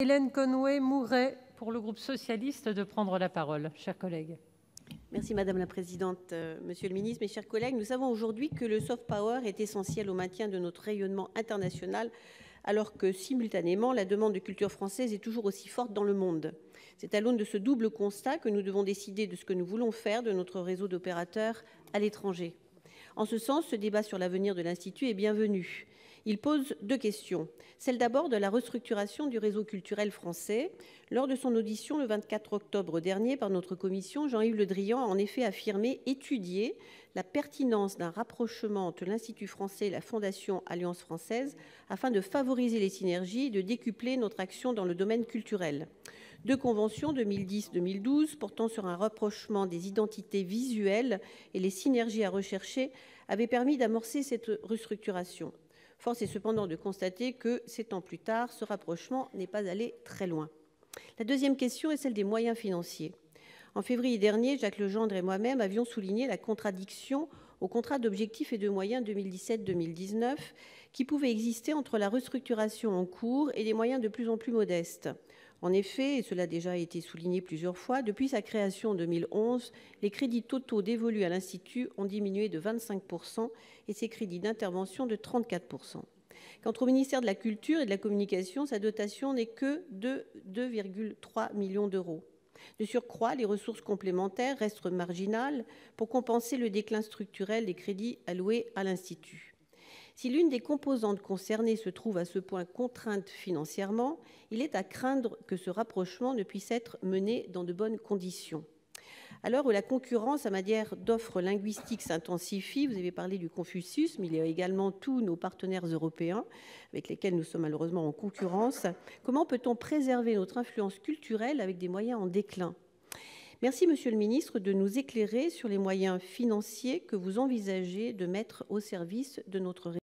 Hélène Conway-Mouret, pour le groupe socialiste, de prendre la parole. Chers collègues. Merci Madame la Présidente. Monsieur le Ministre, mes chers collègues, nous savons aujourd'hui que le soft power est essentiel au maintien de notre rayonnement international, alors que simultanément, la demande de culture française est toujours aussi forte dans le monde. C'est à l'aune de ce double constat que nous devons décider de ce que nous voulons faire de notre réseau d'opérateurs à l'étranger. En ce sens, ce débat sur l'avenir de l'Institut est bienvenu. Il pose deux questions. Celle d'abord de la restructuration du réseau culturel français. Lors de son audition le 24 octobre dernier par notre commission, Jean-Yves Le Drian a en effet affirmé étudier la pertinence d'un rapprochement entre l'Institut français et la Fondation Alliance française afin de favoriser les synergies et de décupler notre action dans le domaine culturel. Deux conventions 2010-2012 portant sur un rapprochement des identités visuelles et les synergies à rechercher avaient permis d'amorcer cette restructuration. Force est cependant de constater que, 7 ans plus tard, ce rapprochement n'est pas allé très loin. La deuxième question est celle des moyens financiers. En février dernier, Jacques Legendre et moi-même avions souligné la contradiction au contrat d'objectifs et de moyens 2017-2019 qui pouvait exister entre la restructuration en cours et des moyens de plus en plus modestes. En effet, et cela a déjà été souligné plusieurs fois, depuis sa création en 2011, les crédits totaux dévolus à l'Institut ont diminué de 25% et ses crédits d'intervention de 34%. Quant au ministère de la Culture et de la Communication, sa dotation n'est que de 2,3 millions d'euros. De surcroît, les ressources complémentaires restent marginales pour compenser le déclin structurel des crédits alloués à l'Institut. Si l'une des composantes concernées se trouve à ce point contrainte financièrement, il est à craindre que ce rapprochement ne puisse être mené dans de bonnes conditions. À l'heure où la concurrence en matière d'offres linguistiques s'intensifie, vous avez parlé du Confucius, mais il y a également tous nos partenaires européens avec lesquels nous sommes malheureusement en concurrence. Comment peut-on préserver notre influence culturelle avec des moyens en déclin ? Merci, Monsieur le Ministre, de nous éclairer sur les moyens financiers que vous envisagez de mettre au service de notre réseau.